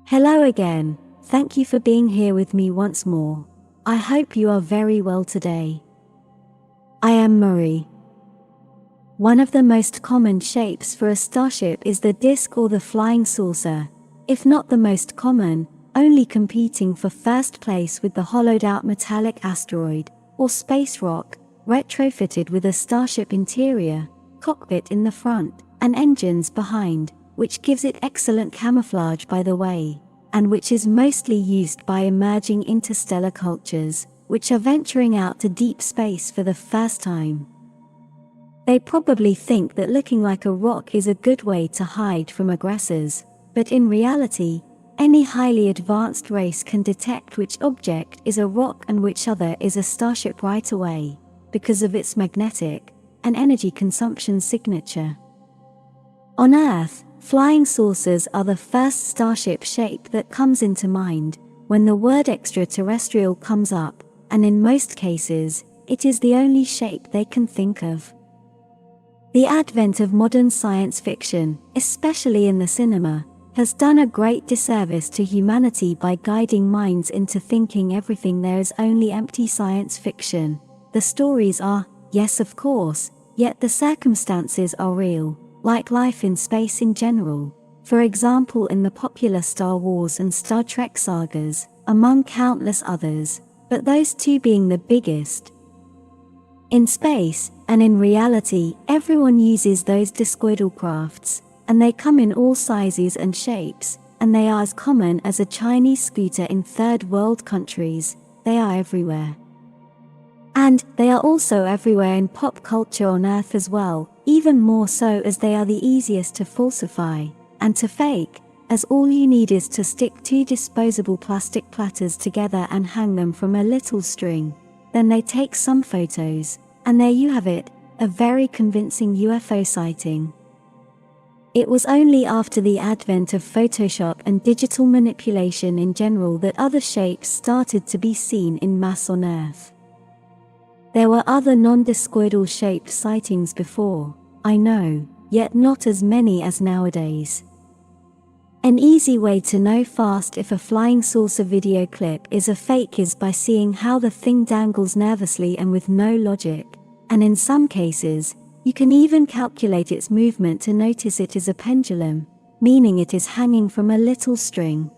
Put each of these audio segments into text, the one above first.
Hello again, thank you for being here with me once more. I hope you are very well today. I am Mari. One of the most common shapes for a starship is the disk or the flying saucer, if not the most common, only competing for first place with the hollowed-out metallic asteroid, or space rock, retrofitted with a starship interior, cockpit in the front, and engines behind, which gives it excellent camouflage by the way, and which is mostly used by emerging interstellar cultures, which are venturing out to deep space for the first time. They probably think that looking like a rock is a good way to hide from aggressors, but in reality, any highly advanced race can detect which object is a rock and which other is a starship right away, because of its magnetic and energy consumption signature. On Earth, flying saucers are the first starship shape that comes into mind when the word extraterrestrial comes up, and in most cases, it is the only shape they can think of. The advent of modern science fiction, especially in the cinema, has done a great disservice to humanity by guiding minds into thinking everything there is only empty science fiction. The stories are, yes of course, yet the circumstances are real, like life in space in general. For example, in the popular Star Wars and Star Trek sagas, among countless others, but those two being the biggest. In space, and in reality, everyone uses those discoidal crafts, and they come in all sizes and shapes, and they are as common as a Chinese scooter in third world countries. They are everywhere. And they are also everywhere in pop culture on Earth as well, even more so as they are the easiest to falsify and to fake, as all you need is to stick two disposable plastic platters together and hang them from a little string. Then they take some photos, and there you have it, a very convincing UFO sighting. It was only after the advent of Photoshop and digital manipulation in general that other shapes started to be seen in mass on Earth. There were other non-discoidal shaped sightings before, I know, yet not as many as nowadays. An easy way to know fast if a flying saucer video clip is a fake is by seeing how the thing dangles nervously and with no logic, and in some cases, you can even calculate its movement to notice it is a pendulum, meaning it is hanging from a little string.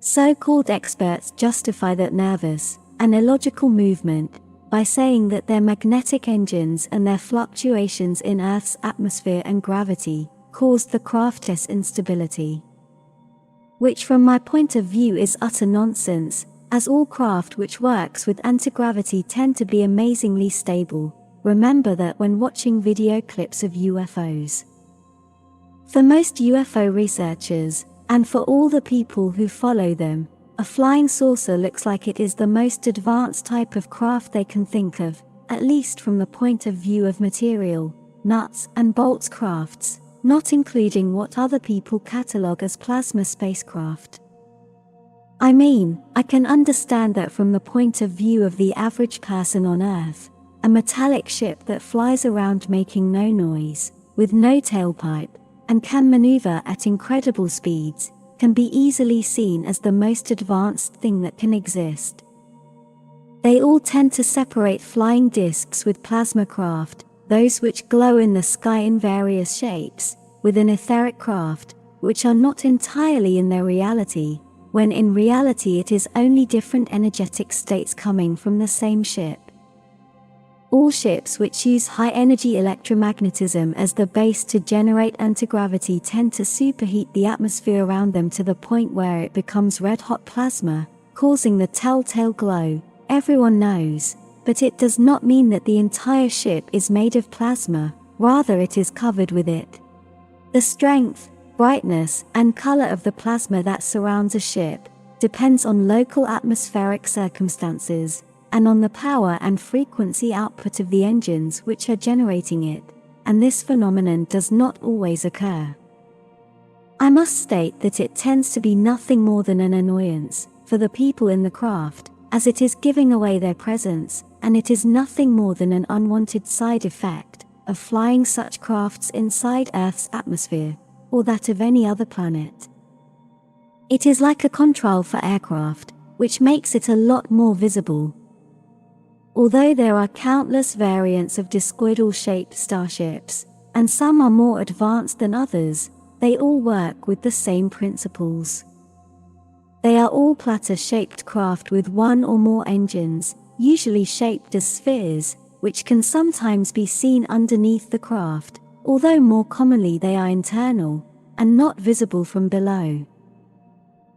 So-called experts justify that nervous and illogical movement by saying that their magnetic engines and their fluctuations in Earth's atmosphere and gravity caused the craft's instability. Which from my point of view is utter nonsense, as all craft which works with anti-gravity tend to be amazingly stable. Remember that when watching video clips of UFOs. For most UFO researchers, and for all the people who follow them, a flying saucer looks like it is the most advanced type of craft they can think of, at least from the point of view of material, nuts and bolts crafts, not including what other people catalog as plasma spacecraft. I mean, I can understand that from the point of view of the average person on Earth. A metallic ship that flies around making no noise, with no tailpipe, and can maneuver at incredible speeds, can be easily seen as the most advanced thing that can exist. They all tend to separate flying discs with plasma craft, those which glow in the sky in various shapes, with an etheric craft, which are not entirely in their reality, when in reality it is only different energetic states coming from the same ship. All ships which use high-energy electromagnetism as the base to generate anti-gravity tend to superheat the atmosphere around them to the point where it becomes red-hot plasma, causing the telltale glow, everyone knows, but it does not mean that the entire ship is made of plasma, rather it is covered with it. The strength, brightness, and color of the plasma that surrounds a ship depends on local atmospheric circumstances, and on the power and frequency output of the engines which are generating it, and this phenomenon does not always occur. I must state that it tends to be nothing more than an annoyance for the people in the craft, as it is giving away their presence, and it is nothing more than an unwanted side effect of flying such crafts inside Earth's atmosphere, or that of any other planet. It is like a contrail for aircraft, which makes it a lot more visible. Although there are countless variants of discoidal-shaped starships, and some are more advanced than others, they all work with the same principles. They are all platter-shaped craft with one or more engines, usually shaped as spheres, which can sometimes be seen underneath the craft, although more commonly they are internal, and not visible from below.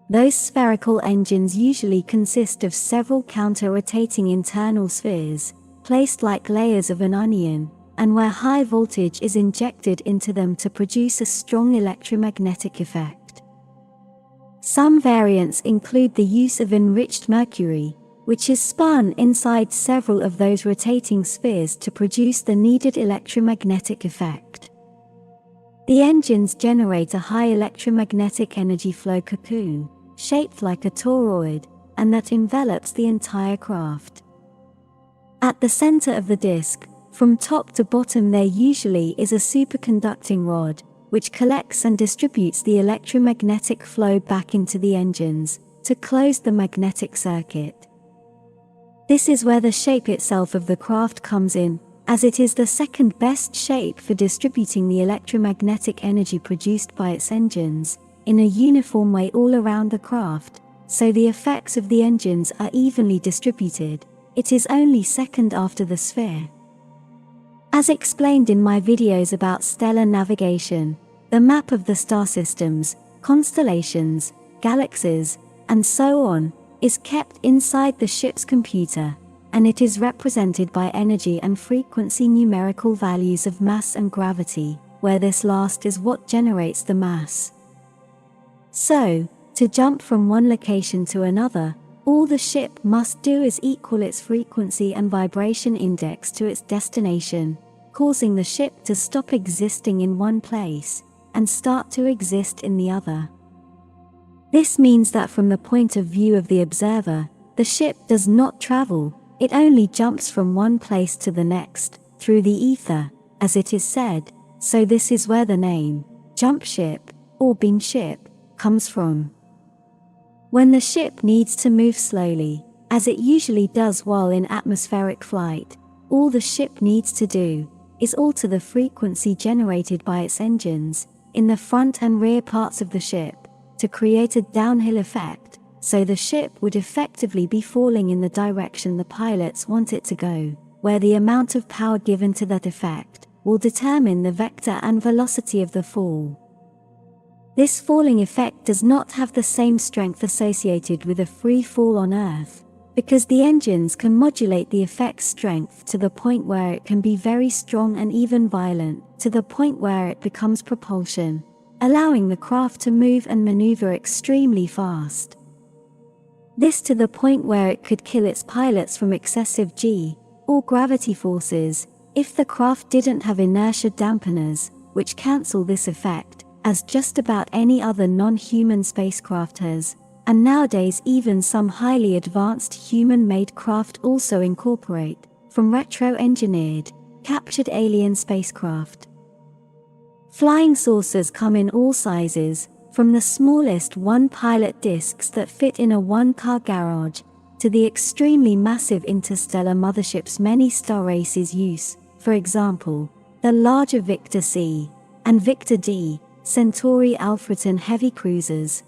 Those spherical engines usually consist of several counter-rotating internal spheres, placed like layers of an onion, and where high voltage is injected into them to produce a strong electromagnetic effect. Some variants include the use of enriched mercury, which is spun inside several of those rotating spheres to produce the needed electromagnetic effect. The engines generate a high electromagnetic energy flow cocoon, shaped like a toroid, and that envelops the entire craft. At the center of the disk, from top to bottom, there usually is a superconducting rod, which collects and distributes the electromagnetic flow back into the engines, to close the magnetic circuit. This is where the shape itself of the craft comes in, as it is the second best shape for distributing the electromagnetic energy produced by its engines, in a uniform way all around the craft, so the effects of the engines are evenly distributed. It is only second after the sphere. As explained in my videos about stellar navigation, the map of the star systems, constellations, galaxies, and so on, is kept inside the ship's computer, and it is represented by energy and frequency numerical values of mass and gravity, where this last is what generates the mass. So, to jump from one location to another, all the ship must do is equal its frequency and vibration index to its destination, causing the ship to stop existing in one place, and start to exist in the other. This means that from the point of view of the observer, the ship does not travel, it only jumps from one place to the next, through the ether, as it is said, so this is where the name, jump ship, or beam ship, comes from. When the ship needs to move slowly, as it usually does while in atmospheric flight, all the ship needs to do is alter the frequency generated by its engines, in the front and rear parts of the ship, to create a downhill effect, so the ship would effectively be falling in the direction the pilots want it to go, where the amount of power given to that effect will determine the vector and velocity of the fall. This falling effect does not have the same strength associated with a free fall on Earth, because the engines can modulate the effect's strength to the point where it can be very strong and even violent, to the point where it becomes propulsion, allowing the craft to move and maneuver extremely fast. This to the point where it could kill its pilots from excessive G, or gravity forces, if the craft didn't have inertia dampeners, which cancel this effect, as just about any other non-human spacecraft has, and nowadays even some highly advanced human-made craft also incorporate, from retro-engineered, captured alien spacecraft. Flying saucers come in all sizes, from the smallest one-pilot discs that fit in a one-car garage, to the extremely massive interstellar motherships many star races use, for example, the larger Victor C and Victor D, Centauri Alfreton heavy cruisers.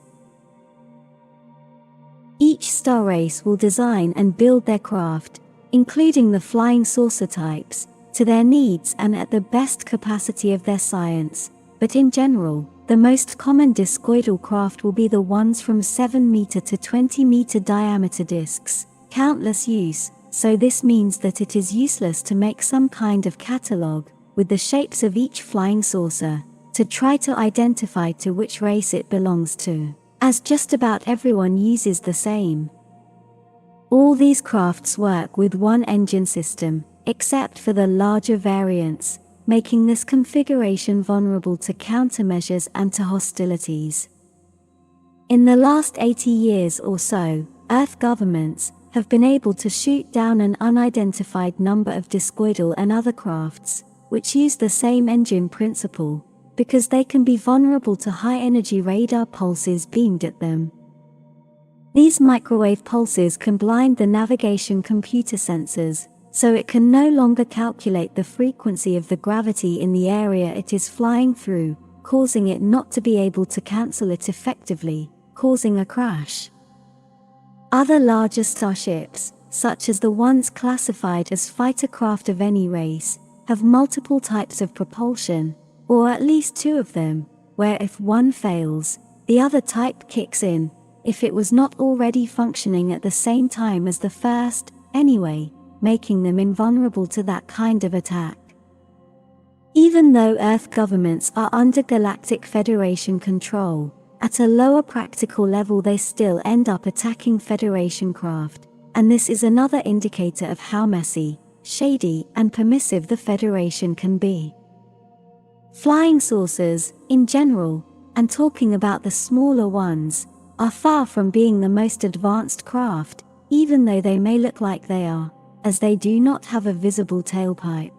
Each star race will design and build their craft, including the flying saucer types, to their needs and at the best capacity of their science, but in general, the most common discoidal craft will be the ones from 7 meter to 20 meter diameter discs, countless use, so this means that it is useless to make some kind of catalogue, with the shapes of each flying saucer, to try to identify to which race it belongs to, as just about everyone uses the same. All these crafts work with one engine system, except for the larger variants, making this configuration vulnerable to countermeasures and to hostilities. In the last 80 years or so, Earth governments have been able to shoot down an unidentified number of discoidal and other crafts, which use the same engine principle, because they can be vulnerable to high-energy radar pulses beamed at them, These microwave pulses can blind the navigation computer sensors, so it can no longer calculate the frequency of the gravity in the area it is flying through, causing it not to be able to cancel it effectively, causing a crash. Other larger starships, such as the ones classified as fighter craft of any race, have multiple types of propulsion, or at least two of them, where if one fails, the other type kicks in, if it was not already functioning at the same time as the first, anyway, making them invulnerable to that kind of attack. Even though Earth governments are under Galactic Federation control, at a lower practical level they still end up attacking Federation craft, and this is another indicator of how messy, shady, and permissive the Federation can be. Flying saucers, in general, and talking about the smaller ones, are far from being the most advanced craft, even though they may look like they are, as they do not have a visible tailpipe.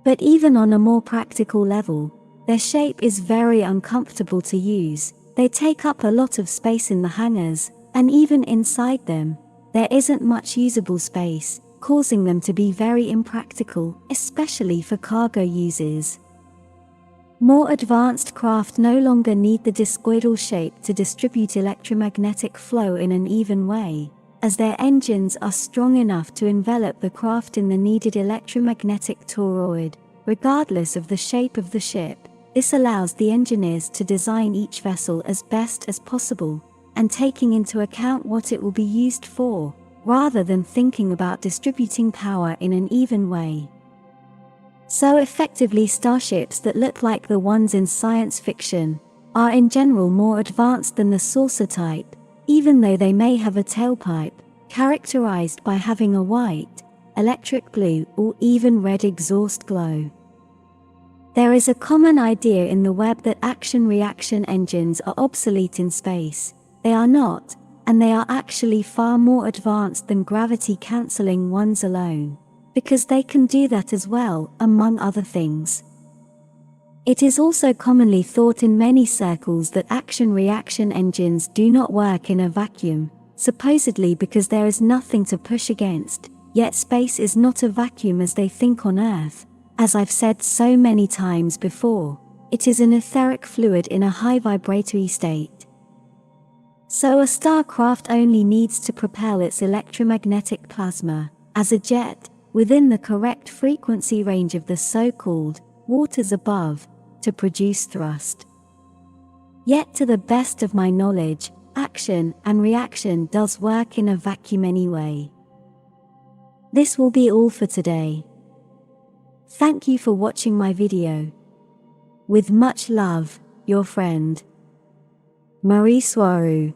But even on a more practical level, their shape is very uncomfortable to use. They take up a lot of space in the hangars, and even inside them, there isn't much usable space, causing them to be very impractical, especially for cargo users. More advanced craft no longer need the discoidal shape to distribute electromagnetic flow in an even way, as their engines are strong enough to envelop the craft in the needed electromagnetic toroid, regardless of the shape of the ship. This allows the engineers to design each vessel as best as possible, and taking into account what it will be used for, rather than thinking about distributing power in an even way. So effectively, starships that look like the ones in science fiction are in general more advanced than the saucer type, even though they may have a tailpipe, characterized by having a white, electric blue, or even red exhaust glow. There is a common idea in the web that action-reaction engines are obsolete in space. They are not, and they are actually far more advanced than gravity-canceling ones alone, because they can do that as well, among other things. It is also commonly thought in many circles that action-reaction engines do not work in a vacuum, supposedly because there is nothing to push against, yet space is not a vacuum as they think on Earth. As I've said so many times before, it is an etheric fluid in a high vibratory state. So a starcraft only needs to propel its electromagnetic plasma, as a jet, within the correct frequency range of the so-called waters above, to produce thrust. Yet to the best of my knowledge, action and reaction does work in a vacuum anyway. This will be all for today. Thank you for watching my video. With much love, your friend, Mari Swa.